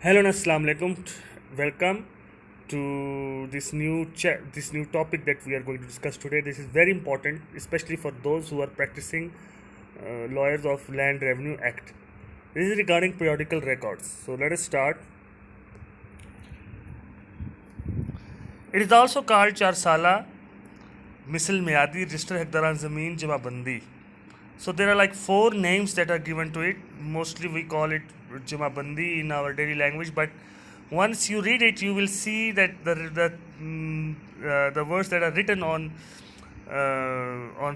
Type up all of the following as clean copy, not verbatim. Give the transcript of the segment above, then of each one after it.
Hello and Assalamu alaikum. Welcome to this new topic that we are going to discuss today. This is very important, especially for those who are practicing lawyers of Land Revenue Act. This is regarding periodical records. So let us start. It is also called Charsala, Misal Miadi, Register Hekdaran Zameen, Jamabandi. So there are like 4 names that are given to it. Mostly we call it Jamabandi in our daily language, but once you read it, you will see that the words that are written on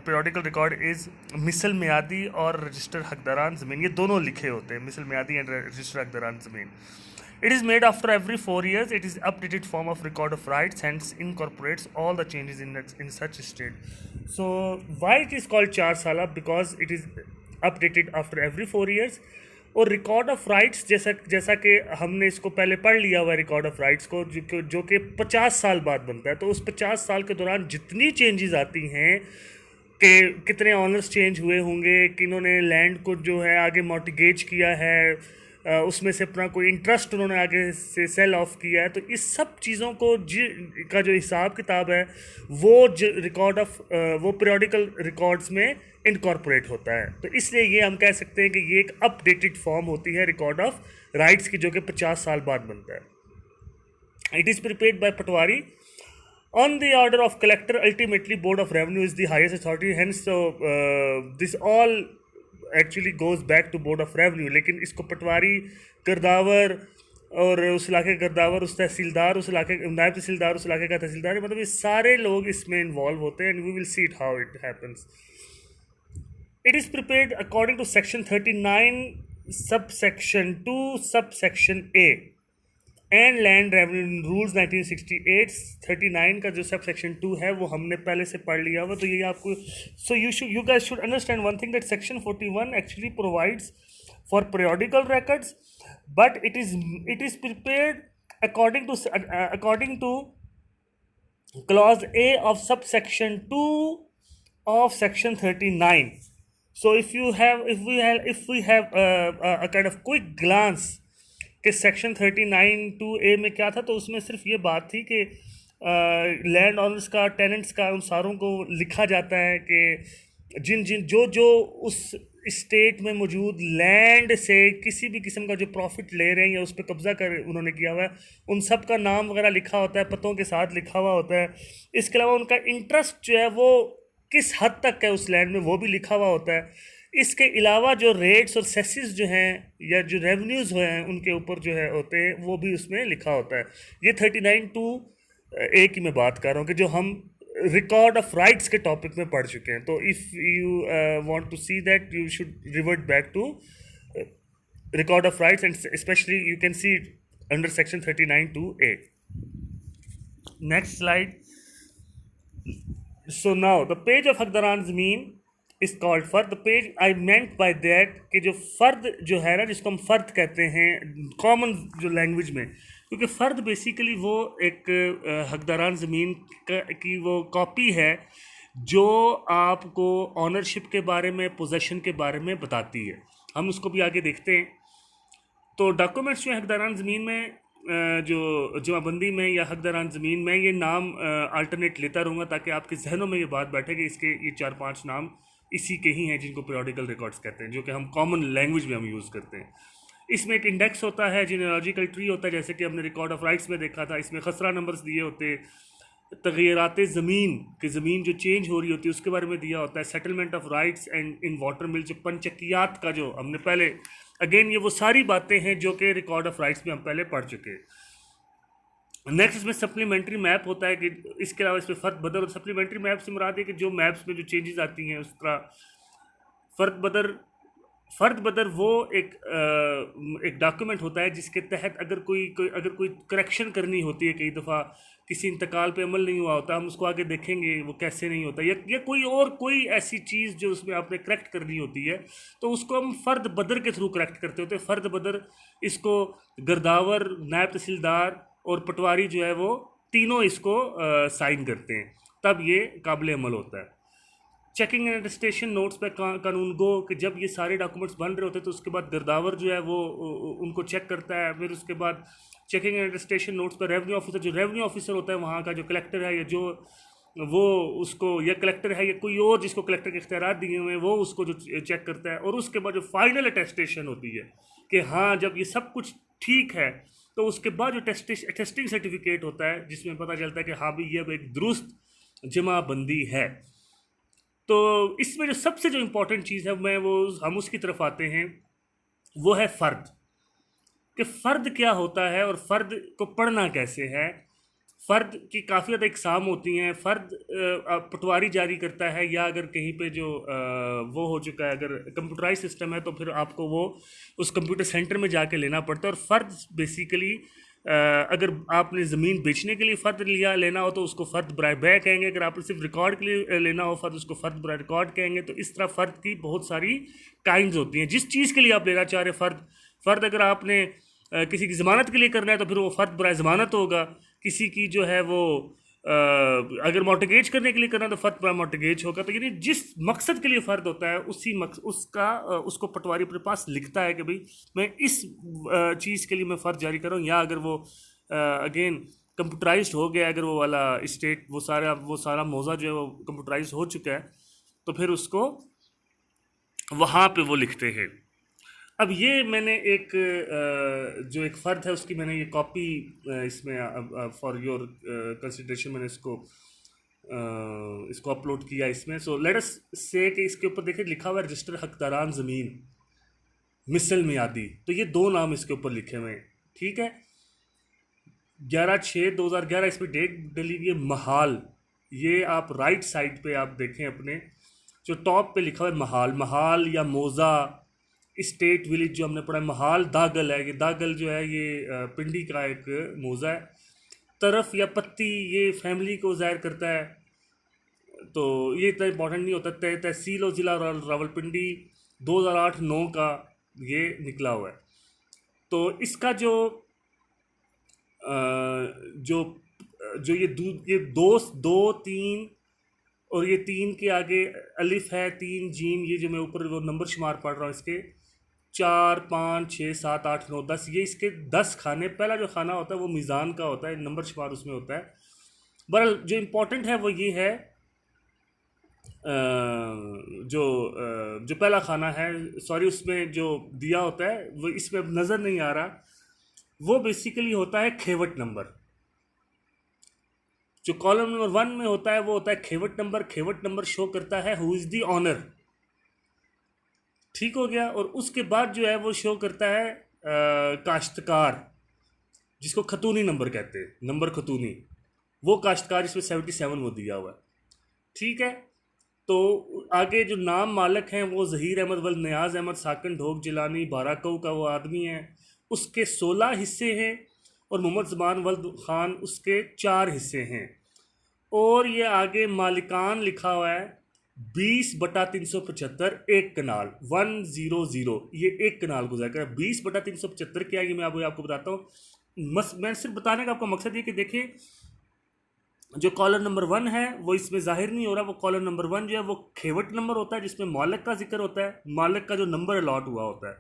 periodical record is Misal Miadi or Register Haqdaran Zameen. ये दोनों लिखे होते हैं, Misal Miadi and Register Haqdaran Zameen. It is made after every 4 years. It is updated form of record of rights, hence incorporates all the changes in such state. So why it is called Char Sala? Because it is updated after every 4 years. और record of rights जैसा कि हमने इसको पहले पढ़ लिया हुआ है, रिकॉर्ड ऑफ राइट्स को जो कि 50 साल बाद बनता है. तो उस 50 साल के दौरान जितनी चेंजेस आती हैं कि कितने ऑनर्स चेंज हुए होंगे, कि इन्होंने लैंड को जो है आगे मॉर्टिगेज किया है, उसमें से अपना कोई इंटरेस्ट उन्होंने आगे से सेल ऑफ किया है, तो इस सब चीज़ों को का जो हिसाब किताब है वो रिकॉर्ड ऑफ वो पीरियोडिकल रिकॉर्ड्स में इनकॉर्पोरेट होता है. तो इसलिए ये हम कह सकते हैं कि ये एक अपडेटेड फॉर्म होती है रिकॉर्ड ऑफ राइट्स की, जो कि 50 साल बाद बनता है. It is prepared by Patwari on the order of collector. Ultimately board of revenue is the highest authority, hence this all actually goes back to board of revenue. लेकिन इसको पटवारी, गिरदावर और उस इलाके का गिरदावर, उस तहसीलदार, उस इलाके नायब तहसीलदार, उस इलाके का तहसीलदार, मतलब ये सारे लोग इसमें इन्वॉल्व होते हैं. And we will see it how it happens. It is prepared according to section 39 subsection 2 subsection A and land revenue rules 1968. 39 का जो सब सेक्शन 2 है वो हमने पहले से पढ़ लिया हुआ. तो ये आपको so you guys should understand one thing, that section 41 actually provides for periodical records, but it is prepared according to clause A of subsection 2 of section 39. So if we have a kind of quick glance कि section 39(2)A में क्या था, तो उसमें सिर्फ ये बात थी कि लैंड ऑनर्स का, टेनेंट्स का, उन सारों को लिखा जाता है कि जो उस स्टेट में मौजूद लैंड से किसी भी किस्म का जो प्रॉफिट ले रहे हैं या उस पर कब्ज़ा कर उन्होंने किया हुआ है, उन सब का नाम वगैरह लिखा होता है, पतों के साथ लिखा हुआ होता है. इसके अलावा उनका इंटरेस्ट जो है वो किस हद तक है उस लैंड में, वो भी लिखा हुआ होता है. इसके अलावा जो रेट्स और सेसेस जो हैं या जो रेवेन्यूज़ हैं उनके ऊपर जो है होते हैं, वो भी उसमें लिखा होता है. ये 39(2)A की मैं बात कर रहा हूँ कि जो हम रिकॉर्ड ऑफ राइट्स के टॉपिक में पढ़ चुके हैं. तो if you want to see that, you should revert back to record of rights and specially you can see under section 39(2)A. Next slide. So now the page of Haqdaran Zameen is called फर्द. The page I meant by that कि जो फ़र्द जो है ना, जिसको हम फ़र्द कहते हैं कॉमन जो लैंग्वेज में, क्योंकि फ़र्द बेसिकली वो एक हक़दारान ज़मीन की वो कॉपी है जो आपको ऑनरशिप के बारे में, पोजेशन के बारे में बताती है. हम उसको भी आगे देखते हैं. तो डॉक्यूमेंट्स जो हक़दारान ज़मीन में जो जमाबंदी में या हक़दारान ज़मीन में, ये नाम अल्टरनेट लेता रहूँगा ताकि आपके जहनों में ये बात बैठे कि इसके ये 4-5 नाम इसी के ही हैं जिनको पीरियोडिकल रिकॉर्ड्स कहते हैं, जो कि हम कॉमन लैंग्वेज में हम यूज़ करते हैं. इसमें एक इंडेक्स होता है, जीनेलॉजिकल ट्री होता है, जैसे कि हमने रिकॉर्ड ऑफ राइट्स में देखा था. इसमें खसरा नंबर्स दिए होते, तग़य्युरात ज़मीन कि ज़मीन जो चेंज हो रही होती है उसके बारे में दिया होता है. Settlement of rights and in water mill, जो पंचकियात का जो हमने पहले, अगेन ये वो सारी बातें हैं जो कि रिकॉर्ड ऑफ राइट्स में हम पहले पढ़ चुके हैं. नेक्स्ट इसमें सप्लीमेंट्री मैप होता है कि इसके अलावा इसमें फ़र्द बदर, और सप्लीमेंट्री मैप से मुराद है कि जो मैप्स में जो चेंजेस आती हैं उस तरह फ़र्द बदर वो एक डॉक्यूमेंट होता है जिसके तहत अगर कोई करेक्शन करनी होती है, कई दफ़ा किसी इंतकाल पे अमल नहीं हुआ होता, हम उसको आगे देखेंगे वो कैसे नहीं होता, या कोई ऐसी चीज़ जो उसमें आपने करेक्ट करनी होती है, तो उसको हम फ़र्द बदर के थ्रू करेक्ट करते होते हैं. फ़र्द बदर इसको गिरदावर, नायब तहसीलदार और पटवारी जो है वो तीनों इसको साइन करते हैं, तब ये काबिल अमल होता है. चेकिंग एंड अटेस्टेशन नोट्स पे कानून गो कि जब ये सारे डॉक्यूमेंट्स बन रहे होते हैं तो उसके बाद गिरदावर जो है वो उनको चेक करता है। फिर उसके बाद चेकिंग एंड अटेस्टेशन नोट्स पर रेवेन्यू ऑफिसर, जो रेवेन्यू ऑफिसर होता है वहाँ का, जो कलेक्टर है या जो वो उसको, या कलेक्टर है या कोई और जिसको कलेक्टर के इख्तियारात दिए हुए हैं, वो उसको जो चेक करता है। और उसके बाद जो फाइनल अटेस्टेशन होती है कि हाँ जब ये सब कुछ ठीक है, तो उसके बाद जो टेस्टिंग सर्टिफिकेट होता है जिसमें पता चलता है कि हाँ भाई ये अब एक दुरुस्त जमाबंदी है। तो इसमें जो सबसे जो इम्पोर्टेंट चीज़ है हम उसकी तरफ आते हैं, वो है फ़र्द, कि फ़र्द क्या होता है और फ़र्द को पढ़ना कैसे है। फ़र्द की काफ़ी ज़्यादा इकसाम होती हैं। फ़र्द पटवारी जारी करता है, या अगर कहीं पे जो वो हो चुका है, अगर कंप्यूटराइज सिस्टम है तो फिर आपको वो उस कंप्यूटर सेंटर में जाके लेना पड़ता है। और फ़र्द बेसिकली अगर आपने ज़मीन बेचने के लिए फ़र्द लेना हो तो उसको फ़र्द बराए बै कहेंगे। अगर आपने सिर्फ रिकॉर्ड के लिए लेना हो फ़र्द, उसको फ़र्द बराए रिकॉर्ड कहेंगे। तो इस तरह फ़र्द की बहुत सारी काइंड्स होती हैं। जिस चीज़ के लिए आप लेना चाह रहे हैं फ़र्द अगर आपने किसी की ज़मानत के लिए करना है तो फिर वो फ़र्द बराए ज़मानत होगा। किसी की जो है वो अगर मॉर्टगेज करने के लिए करना तो फ़र्द बराए मॉर्टगेज होगा। तो यानी जिस मकसद के लिए फ़र्द होता है उसको पटवारी अपने पास लिखता है कि भाई मैं इस चीज़ के लिए मैं फ़र्द जारी कर रहा हूँ। या अगर वो अगेन कंप्यूटराइज्ड हो गया, अगर वो वाला स्टेट वो सारा मौज़ा जो है वो कंप्यूटराइज्ड हो चुका है, तो फिर उसको वहाँ पे वो लिखते हैं। अब ये मैंने जो एक फ़र्द है उसकी मैंने ये कॉपी इसमें फॉर योर कंसिडरेशन मैंने इसको अपलोड किया इसमें। सो लेट अस से कि इसके ऊपर देखिए लिखा हुआ है रजिस्टर हकदारान ज़मीन मिसल मियादी। तो ये दो नाम इसके ऊपर लिखे हुए हैं, ठीक है। 11/6/2011 इस पर डेट डली हुई है। महाल, ये आप राइट साइड पे आप देखें अपने जो टॉप पे लिखा हुआ है महाल या मोज़ा स्टेट विलेज जो हमने पढ़ा है। महाल दागल है, ये दागल जो है ये पिंडी का एक मोज़ा है। तरफ या पत्ती ये फैमिली को ज़ाहिर करता है, तो ये इतना इंपॉर्टेंट नहीं होता। तहसील और ज़िला रावलपिंडी 2008-9 का ये निकला हुआ है। तो इसका जो जो जो ये दो तीन और ये 3 के आगे अलिफ है, 3 जीम, ये जो मैं ऊपर वो नंबर शुमार पढ़ रहा हूँ इसके 4 5 6 7 8 9 10, ये इसके 10 खाने। पहला जो खाना होता है वो मीज़ान का होता है, नंबर शुमार उसमें होता है। बहरहाल जो इम्पोर्टेंट है वो ये है जो पहला खाना है, सॉरी उसमें जो दिया होता है वो इसमें अब नज़र नहीं आ रहा, वो बेसिकली होता है खेवट नंबर। जो कॉलम नंबर 1 में होता है वो होता है खेवट नंबर। खेवट नंबर शो करता है हु इज़ दी ऑनर, ठीक हो गया। और उसके बाद जो है वो शो करता है काश्तकार, जिसको खतूनी नंबर कहते हैं, नंबर खतूनी, वो काश्तकार इसमें 77 वो दिया हुआ है, ठीक है। तो आगे जो नाम मालिक हैं वो ज़हीर अहमद वल नियाज़ अहमद साकन ढोक जिलानी बाराकऊ का वो आदमी है, उसके 16 हिस्से हैं। और मोहम्मद ज़मान वल्द ख़ान उसके 4 हिस्से हैं। और ये आगे मालिकान लिखा हुआ है 20/375 एक कनाल 100, ये एक कनाल गुजर कर 20/375 क्या है ये मैं आपको बताता हूँ। मैं सिर्फ बताने का आपका मकसद ये कि देखिए जो कॉलम नंबर 1 है वो इसमें जाहिर नहीं हो रहा। वो कॉलम नंबर 1 जो है वो खेवट नंबर होता है जिसमें मालिक का जिक्र होता है, मालिक का जो नंबर अलॉट हुआ होता है।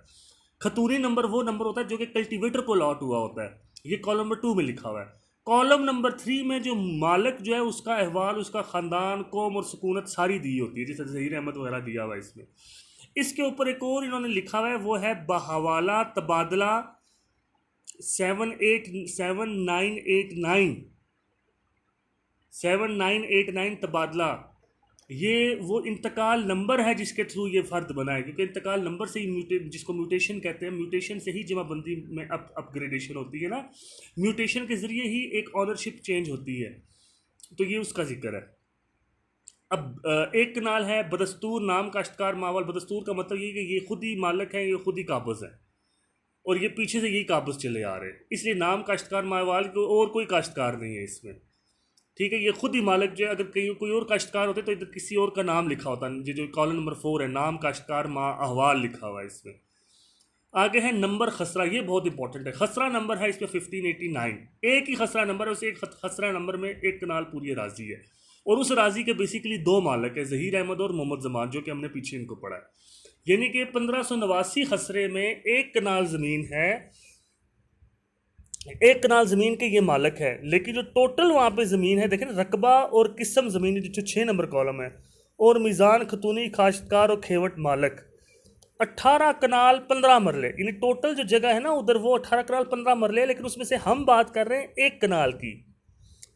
खतूनी नंबर वो नंबर होता है जो कि कल्टीवेटर को अलॉट हुआ होता है, ये कॉलम नंबर 2 में लिखा हुआ है। कॉलम नंबर 3 में जो मालिक जो है उसका अहवाल, उसका ख़ानदान, कौम और सुकूनत सारी दी होती है, जैसे ज़हीर अहमद वगैरह दिया हुआ है इसमें। इसके ऊपर एक और इन्होंने लिखा हुआ है वो है बहवाला तबादला 7989 तबादला। ये वो इंतकाल नंबर है जिसके थ्रू ये फ़र्द बना है, क्योंकि इंतकाल नंबर से ही जिसको म्यूटेशन कहते हैं, म्यूटेशन से ही जमाबंदी में अपग्रेडेशन होती है ना, म्यूटेशन के ज़रिए ही एक ऑनरशिप चेंज होती है। तो ये उसका जिक्र है। अब एक कनाल है बदस्तूर नाम काश्तकार मावल। बदस्तूर का मतलब ये कि ये खुद ही मालिक है, ये खुद ही काबज़ है और ये पीछे से यही काबज़ चले आ रहे हैं, इसलिए नाम काश्तकार मावाल को और कोई काश्तकार नहीं है इसमें, ठीक है। ये खुद ही मालिक जो है, अगर कहीं कोई और काश्तकार होते तो इधर किसी और का नाम लिखा होता। जो कॉलम नंबर 4 है नाम काश्तकार मा अहवाल लिखा हुआ है इसमें। आगे है नंबर खसरा, ये बहुत इंपॉर्टेंट है। खसरा नंबर है इसमें 1589, एक ही खसरा नंबर है, उसे एक खसरा नंबर में एक कनाल पूरी राजी है। और उस अराजी के बेसिकली दो मालिक है, ज़हीर अहमद और मोहम्मद जमान, जो कि हमने पीछे इनको पढ़ा है। यानी कि 1589 खसरे में एक कनाल ज़मीन है, एक कनाल ज़मीन के ये मालिक है, लेकिन जो टोटल वहाँ पे ज़मीन है, देखें ना, रकबा और किस्म ज़मीन जो 6 नंबर कॉलम है, और मीज़ान खतूनी काश्तकार और खेवट मालिक 18 कनाल 15 मरले, यानी टोटल जो जगह है ना उधर वो 18 कनाल 15 मरले है, लेकिन उसमें से हम बात कर रहे हैं एक कनाल की,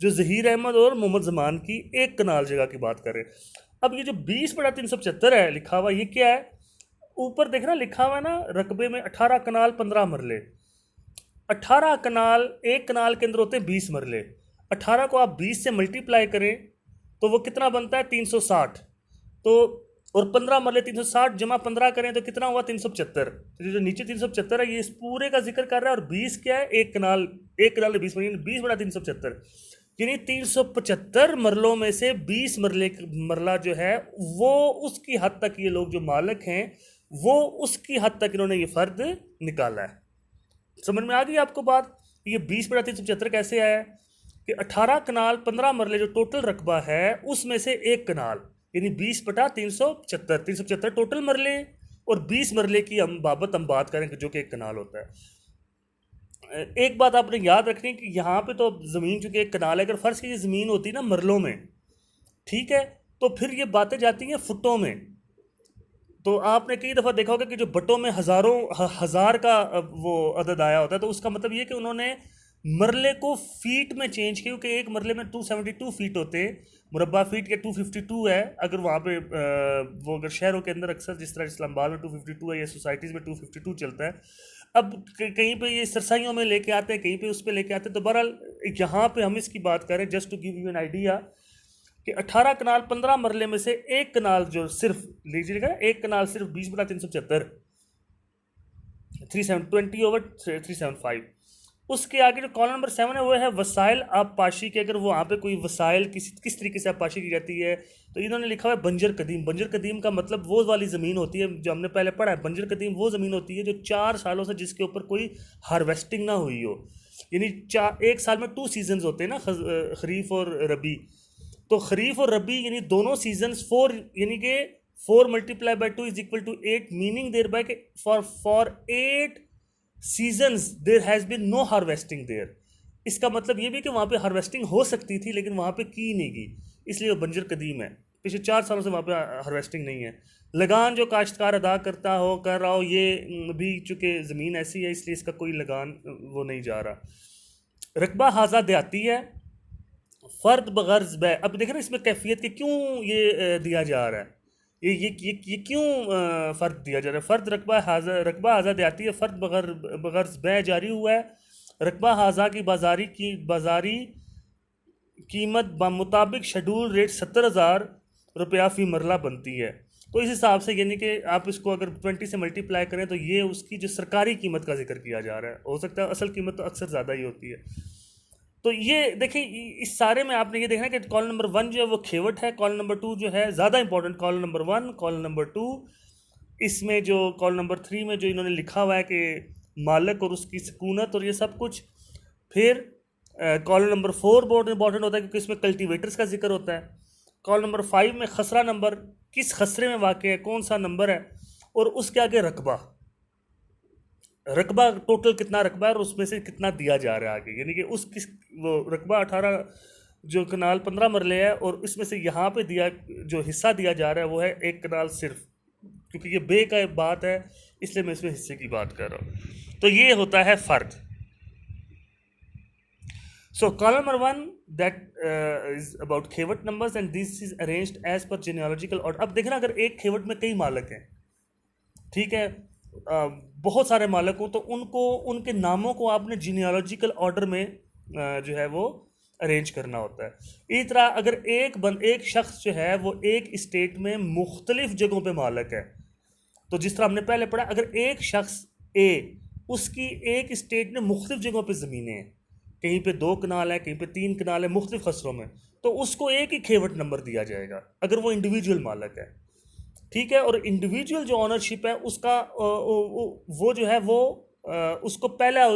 जो ज़हीर अहमद और मोहम्मद जमान की एक कनाल जगह की बात कर रहे हैं। अब ये जो 20/375 है लिखा हुआ, ये क्या है? ऊपर देखना लिखा हुआ है ना रकबे में 18 कनाल 15 मरले। 18 कनाल, एक कनाल के अंदर होते हैं 20 मरले। 18 को आप 20 से मल्टीप्लाई करें तो वो कितना बनता है? 360। तो और 15 मरले 360 जमा 15 करें तो कितना हुआ? 375। तो जो नीचे 375 है ये इस पूरे का जिक्र कर रहा है, और 20 क्या है? एक कनाल 20 मरले, 20/375, यानी 375 मरलों में से 20 मरला जो है वो उसकी हद तक ये लोग जो मालिक हैं वो उसकी हद तक इन्होंने ये फ़र्द निकाला है। समझ में आ गई आपको बात? ये 20/375 कैसे आया कि 18 कनाल 15 मरले जो टोटल रकबा है उसमें से एक कनाल, यानी 20/375, 375 टोटल मरले, और 20 मरले की हम बात करें जो कि एक कनाल होता है। एक बात आपने याद रखनी कि यहाँ पे तो ज़मीन चूँकि एक कनाल है, अगर फ़र्ज़ की ज़मीन होती ना मरलों में, ठीक है, तो फिर ये बातें जाती हैं फुटों में। तो आपने कई दफ़ा देखा होगा कि जो बटों में हज़ार का वो अदद आया होता है, तो उसका मतलब ये कि उन्होंने मरले को फीट में चेंज किया, क्योंकि एक मरले में 272 फीट होते हैं, मुरब्बा फीट के 252 है। अगर वहाँ पे वो अगर शहरों के अंदर अक्सर जिस तरह इस्लामाबाद में 252 है या सोसाइटीज़ में 252 चलता है, अब कहीं पे ये सरसाइयों में लेके आते हैं, कहीं पे उस पर लेके आते हैं। तो बहरहाल यहाँ पे हम इसकी बात करें just to give you an idea कि 18 कनाल 15 मरले में से एक कनाल जो सिर्फ लीजिएगा, एक कनाल सिर्फ 20/375, 20/375। उसके आगे जो कॉलम नंबर 7 है वो है वसाइल आबपाशी के। अगर वहाँ पे कोई वसाइल किस तरीके से आबपाशी की जाती है, तो इन्होंने लिखा हुआ है बंजर कदीम। बंजर कदीम का मतलब वो वाली ज़मीन होती है जो हमने पहले पढ़ा है। बंजर कदीम वो ज़मीन होती है जो 4 सालों से जिसके ऊपर कोई हार्वेस्टिंग ना हुई हो, यानी एक साल में 2 सीजन्स होते हैं ना, खरीफ और रबी। तो खरीफ और रबी यानी दोनों सीजन्स 4, यानी कि 4 × 2 = 8, meaning thereby for 8 seasons there has been no harvesting there. इसका मतलब ये भी कि वहाँ पे हार्वेस्टिंग हो सकती थी लेकिन वहाँ पे की नहीं गई, इसलिए वो बंजर कदीम है। पिछले 4 सालों से वहाँ पे हार्वेस्टिंग नहीं है। लगान जो काश्तकार अदा कर रहा हो, ये भी चूँकि ज़मीन ऐसी है इसलिए इसका कोई लगान वो नहीं जा रहा। रकबा हाजा देहाती है, फ़र्द बगर्ज बै। अब देखें ना इसमें कैफियत के क्यों ये दिया जा रहा है, ये क्यों फ़र्द दिया जा रहा है? फ़र्द रकबा हाजा देहाती है, फ़र्द बगर्ज बै जारी हुआ है। रकबा हाजा की बाज़ारी कीमत मुताबिक शेड्यूल रेट 70,000 रुपया फ़ी मरला बनती है। तो इस हिसाब से यानी कि आप इसको अगर 20 से मल्टीप्लाई करें तो ये उसकी जो सरकारी कीमत का जिक्र किया जा रहा है। हो सकता है असल कीमत तो अक्सर ज़्यादा ही होती है। तो ये देखिए इस सारे में आपने ये देखना कि कॉलम नंबर 1 जो है वो खेवट है, कॉलम नंबर 2 जो है ज़्यादा important, column number 1, column number 2, इसमें जो कॉलम नंबर 3 में जो इन्होंने लिखा हुआ है कि मालिक और उसकी सकूनत और ये सब कुछ। फिर कॉलम नंबर 4 बहुत इंपॉर्टेंट होता है क्योंकि इसमें कल्टीवेटर्स का जिक्र होता है। कॉलम नंबर 5 में खसरा नंबर, किस खसरे में वाक़ है, कौन सा नंबर है, और उसके आगे रकबा टोटल कितना रकबा है और उसमें से कितना दिया जा रहा है आगे, यानी कि वो रकबा 18 जो कनाल 15 मरले है और इसमें से यहाँ पे जो हिस्सा दिया जा रहा है वो है एक कनाल सिर्फ, क्योंकि ये बे का बात है इसलिए मैं इसमें हिस्से की बात कर रहा हूँ। तो ये होता है फ़र्द। So column number 1 that is about खेवट numbers and this is arranged as per genealogical order। अब देखना अगर एक खेवट में कई मालिक हैं, ठीक है, बहुत सारे मालिक हो, तो उनको उनके नामों को आपने जीनियोलॉजिकल ऑर्डर में जो है वो अरेंज करना होता है। इसी तरह अगर एक शख्स जो है वो एक स्टेट में मुख्तलिफ जगहों पे मालिक है, तो जिस तरह हमने पहले पढ़ा, अगर एक शख्स ए उसकी एक स्टेट में मुख्तलिफ जगहों पे ज़मीनें हैं, कहीं पे 2 कनाल है, कहीं पे 3 कनाल है, मुख्तलिफ खसरों में, तो उसको एक ही खेवट नंबर दिया जाएगा अगर वो इंडिविजुअल मालिक है, ठीक है। और इंडिविजुअल जो ऑनरशिप है उसका वो जो है वो उसको पहला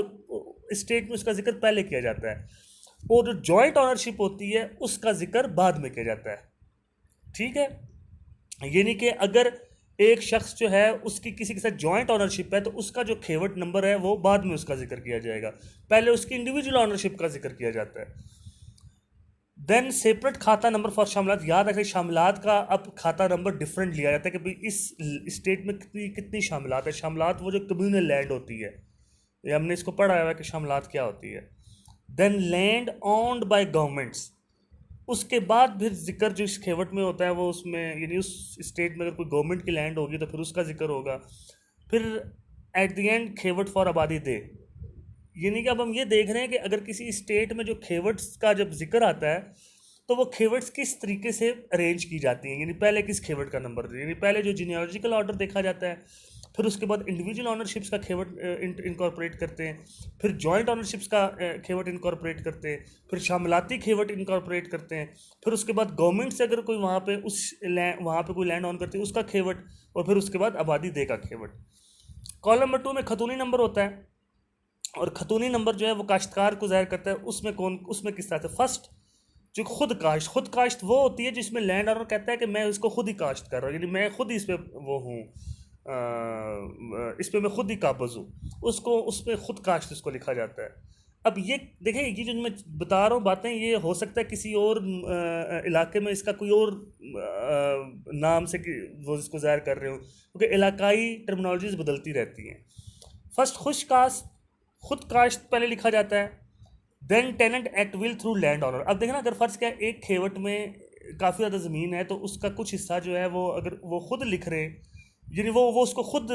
स्टेट में उसका जिक्र पहले किया जाता है। और जो जॉइंट ऑनरशिप होती है उसका जिक्र बाद में किया जाता है। ठीक है, यानी कि अगर एक शख्स जो है उसकी किसी के साथ जॉइंट ऑनरशिप है तो उसका जो खेवट नंबर है वो बाद में उसका जिक्र किया जाएगा, पहले उसकी इंडिविजुअल ऑनरशिप का जिक्र किया जाता है। देन सेपरेट खाता नंबर फॉर शामिलात, याद रखें शामिलात का अब खाता नंबर डिफरेंट लिया जाता है कि भाई इस स्टेट में कितनी कितनी शामिलात है। शामिलात वो जो कम्यूनल लैंड होती है, ये हमने इसको पढ़ा हुआ है कि शामिलात क्या होती है। Then land owned by governments, उसके बाद फिर जिक्र जो इस खेवट में होता है वो उसमें यानी उस स्टेट में अगर कोई गवर्नमेंट की लैंड होगी तो फिर उसका जिक्र होगा। फिर एट द एंड खेवट फॉर आबादी दे, यानी कि अब हम ये देख रहे हैं कि अगर किसी स्टेट में जो खेवट्स का जब जिक्र आता है तो वो खेवट्स किस तरीके से अरेंज की जाती हैं, यानी पहले किस खेवट का नंबर, यानी पहले जो जीनियोलॉजिकल ऑर्डर देखा जाता है, फिर उसके बाद इंडिविजुअल ऑनरशिप्स का खेवट इनकॉर्पोरेट करते हैं, फिर जॉइंट ऑनरशिप्स का खेवट इनकॉर्पोरेट करते हैं, फिर शामिलाती खेवट इनकॉर्पोरेट करते हैं, फिर उसके बाद गवर्नमेंट से अगर कोई वहाँ पे वहाँ पे कोई लैंड ऑन करती है उसका खेवट, और फिर उसके बाद आबादी दे का खेवट। कॉलम नंबर 2 में खतूनी नंबर होता है, और खतूनी नंबर जो है वो काश्तकार को ज़ाहिर करता है। उसमें किस तरह से फर्स्ट जो खुद काश्त वो होती है जिसमें लैंड ऑनर कहता है कि मैं इसको खुद ही काश्त कर रहा हूँ, यानी मैं खुद ही इस पर वो हूँ, इस पर मैं खुद ही काबज़ हूँ, उसको उस पर खुद काश्त इसको लिखा जाता है। अब ये देखें, ये जो मैं बता रहा हूँ बातें, ये हो सकता है किसी और इलाके में इसका कोई और नाम से वो इसको ज़ाहिर कर रहे हो, क्योंकि इलाकाई टर्मिनोलॉजीज बदलती रहती हैं। फर्स्ट खुद काश्त पहले लिखा जाता है, then tenant at will through land owner. अब देखना, अगर फ़र्ज़ क्या एक खेवट में काफ़ी ज़्यादा ज़मीन है तो उसका कुछ हिस्सा जो है वो अगर वो खुद लिख रहे, यानी वो उसको खुद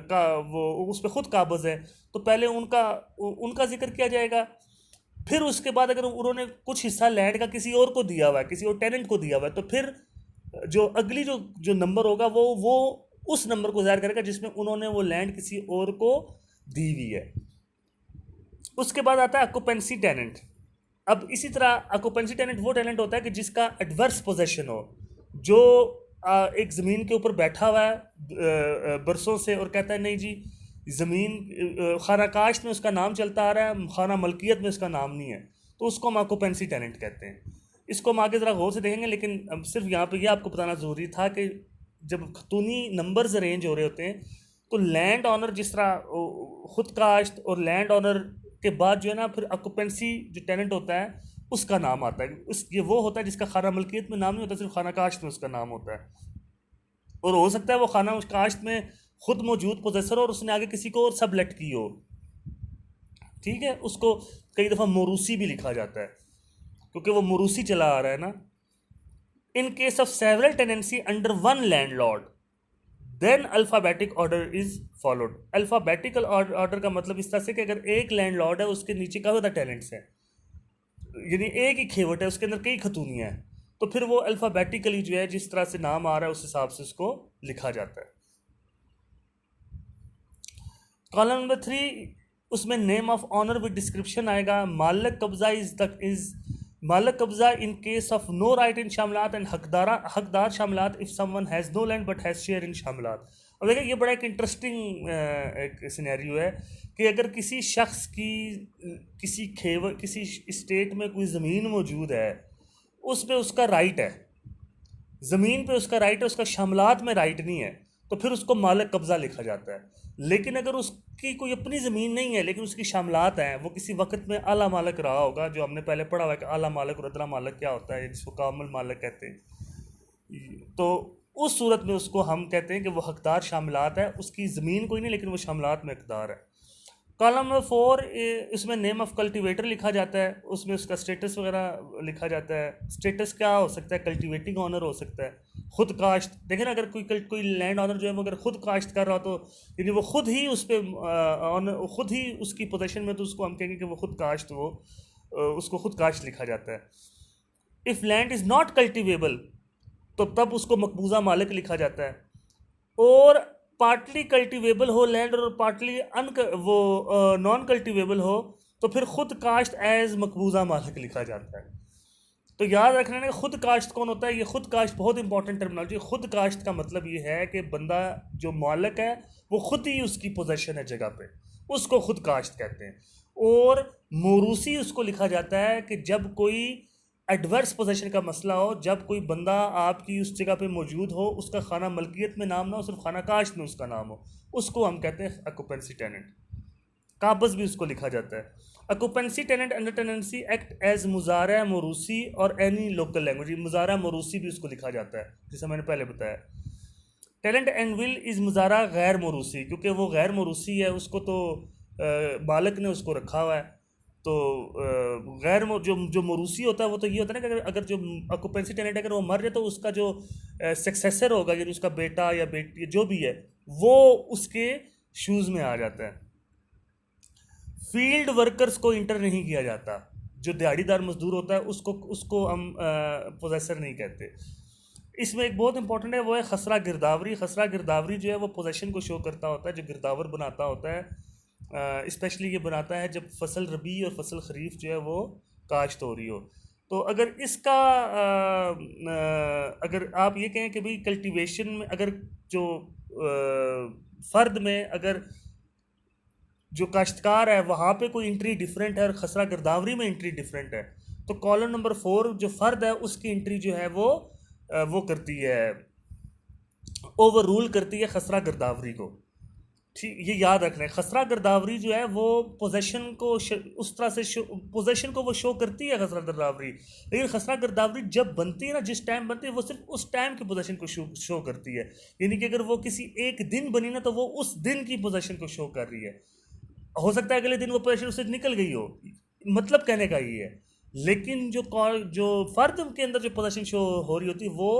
का वो उस पर खुद काबज़ है, तो पहले उनका जिक्र किया जाएगा। फिर उसके बाद अगर उन्होंने कुछ हिस्सा लैंड का किसी और को दिया हुआ है, किसी और टेनेंट को दिया हुआ है, तो फिर जो अगली जो नंबर होगा वो उस नंबर को ज़ाहिर करेगा जिसमें उन्होंने वो लैंड किसी और को दी हुई है। उसके बाद आता है ऑक्यूपेंसी टेनेंट। अब इसी तरह ऑक्यूपेंसी टेनेंट वो टेनेंट होता है कि जिसका एडवर्स पोजेशन हो, जो एक ज़मीन के ऊपर बैठा हुआ है बरसों से और कहता है नहीं जी ज़मीन खाना काश्त में उसका नाम चलता आ रहा है, खाना मलकियत में उसका नाम नहीं है, तो उसको हम ऑक्यूपेंसी टेनेंट कहते हैं। इसको हम आगे ज़रा गौर से देखेंगे, लेकिन सिर्फ यहाँ पे ये आपको बताना ज़रूरी था कि जब खतूनी नंबर्स अरेंज हो रहे होते हैं तो लैंड ऑनर जिस तरह खुद काश्त और लैंड ऑनर के बाद जो है ना फिर ऑक्यूपेंसी जो टेनेंट होता है उसका नाम आता है। ये वो होता है जिसका खाना मलकियत में नाम नहीं होता, सिर्फ खाना काश्त में उसका नाम होता है। और हो सकता है वो खाना काश्त में खुद मौजूद पोजेसर हो और उसने आगे किसी को और सबलेट की हो। ठीक है, उसको कई दफ़ा मोरूसी भी लिखा जाता है क्योंकि वो मोरूसी चला आ रहा है ना। In case of several tenancy under one landlord then alphabetic order is followed. Alphabetical order का मतलब इस तरह से कि अगर एक लैंडलॉर्ड है उसके नीचे काफ़ी ज़्यादा टेनेंट्स हैं, यानी एक ही खेवट है उसके अंदर कई खतूनियाँ हैं, तो फिर वो अल्फ़ाबेटिकली जो है जिस तरह से नाम आ रहा है उस हिसाब से उसको लिखा जाता है। कॉलम नंबर 3 उसमें name of owner with description आएगा। मालक कब्जा इज मालक कब्जा in case of no right in शामिलात एंड हकदार शामिलात if someone has no land but has share in शामिलात। अब देखिए ये बड़ा एक इंटरेस्टिंग एक सिनेरियो है कि अगर किसी शख्स की किसी स्टेट में कोई ज़मीन मौजूद है, उस पर उसका राइट है, ज़मीन पे उसका राइट है, उसका शामिलात में राइट नहीं है, तो फिर उसको मालक कब्ज़ा लिखा जाता है। लेकिन अगर उसकी कोई अपनी ज़मीन नहीं है लेकिन उसकी शामिलात हैं, वो किसी वक्त में आला मालक रहा होगा, जो हमने पहले पढ़ा हुआ है कि आला मालक और अदना मालक क्या होता है, जिसको कामिल मालक कहते हैं, तो उस सूरत में उसको हम कहते हैं कि वो हकदार शामिलात है, उसकी ज़मीन कोई नहीं लेकिन वो शामिलात में हकदार है। कॉलम नंबर 4 इसमें नेम ऑफ कल्टीवेटर लिखा जाता है, उसमें उसका स्टेटस वगैरह लिखा जाता है। स्टेटस क्या हो सकता है? कल्टीवेटिंग ऑनर हो सकता है, खुद काश्त। देखें ना, अगर कोई लैंड ऑनर जो है वो अगर खुद काश्त कर रहा हो तो यानी वो खुद ही उस पर खुद ही उसकी पोजीशन में, तो उसको हम कहेंगे कि वो खुद काश्त, वो उसको खुद काश्त लिखा जाता है। If land is not cultivable तो तब उसको मकबूजा मालिक लिखा जाता है। और पार्टली कल्टिवेबल हो लैंड और पार्टली नॉन कल्टिवेबल हो तो फिर खुद काश्त एज मकबूजा मालिक लिखा जाता है। तो याद रखना है खुद काश्त कौन होता है। ये खुद काश्त बहुत इंपॉर्टेंट टर्मिनोलॉजी। खुद काश्त का मतलब ये है कि बंदा जो मालिक है वो खुद ही उसकी पोजेशन है जगह पे, उसको खुद काश्त कहते हैं। और मोरूसी उसको लिखा जाता है कि जब कोई एडवर्स पोजेशन का मसला हो, जब कोई बंदा आपकी उस जगह पे मौजूद हो, उसका खाना मलकियत में नाम ना हो, सिर्फ खाना काश में उसका नाम हो, उसको हम कहते हैं ऑक्यूपेंसी टेनेंट। काबज भी उसको लिखा जाता है। Occupancy tenant under tenancy act as मुजारा मोरूसी और एनी लोकल लैंग्वेज, मुजारा मोरूसी भी उसको लिखा जाता है, जैसा मैंने पहले बताया। टेलेंट एंड विल इज़ मुजारा गैर मोरूसी, क्योंकि वो गैर मोरूसी है, उसको तो मालिक ने उसको रखा हुआ है। तो जो मोरूसी होता है वो तो ये होता है ना कि अगर जो ऑक्यूपेंसी टेनेंट अगर वो मर जाए तो उसका जो सक्सेसर होगा, यानी उसका बेटा या बेटी जो भी है, वो उसके शूज़ में आ जाता है। फील्ड वर्कर्स को इंटर नहीं किया जाता, जो दिहाड़ीदार मजदूर होता है उसको उसको हम पोजेसर नहीं कहते। इसमें एक बहुत इंपॉर्टेंट है, वो है खसरा गिरदावरी। खसरा गिरदावरी जो है वो पोजेशन को शो करता होता है, जो गिरदावर बनाता होता है, स्पेशली ये बनाता है जब फसल रबी और फसल खरीफ जो है वो काश्त हो रही हो। तो अगर इसका अगर आप ये कहें कि भाई कल्टीवेशन में अगर जो फ़र्द में अगर जो काश्तकार है वहाँ पे कोई एंट्री डिफरेंट है और खसरा गिरदावरी में एंट्री डिफरेंट है, तो कॉलम नंबर 4 जो फ़र्द है उसकी एंट्री जो है वो करती है, ओवर रूल करती है खसरा गिरदावरी को। ठीक, ये याद रखना है, खसरा गिरदावरी जो है वो पोजेशन को उस तरह से पोजेशन को वो शो करती है खसरा गिरदावरी, लेकिन खसरा गिरदावरी जब बनती है ना, जिस टाइम बनती है वो सिर्फ उस टाइम की पोजेशन को शो करती है। यानी कि अगर वो किसी एक दिन बनी ना तो वो उस दिन की पोजेशन को शो कर रही है। हो सकता है अगले दिन वो पोजीशन उससे निकल गई हो, मतलब कहने का ये है। लेकिन जो फर्द के अंदर जो पोजीशन शो हो रही होती है वो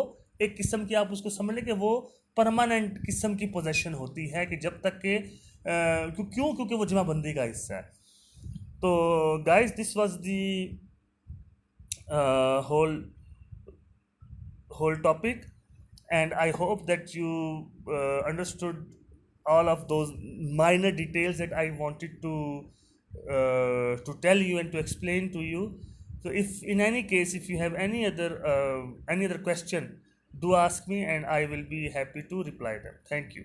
एक किस्म की, आप उसको समझ लें कि वो परमानेंट किस्म की पोजीशन होती है, कि जब तक के क्योंकि वो जमाबंदी का हिस्सा है। तो guys, this was the whole topic, and I hope that you understood all of those minor details that I wanted to tell you and to explain to you. So if in any case, if you have any other question, do ask me and I will be happy to reply them. Thank you.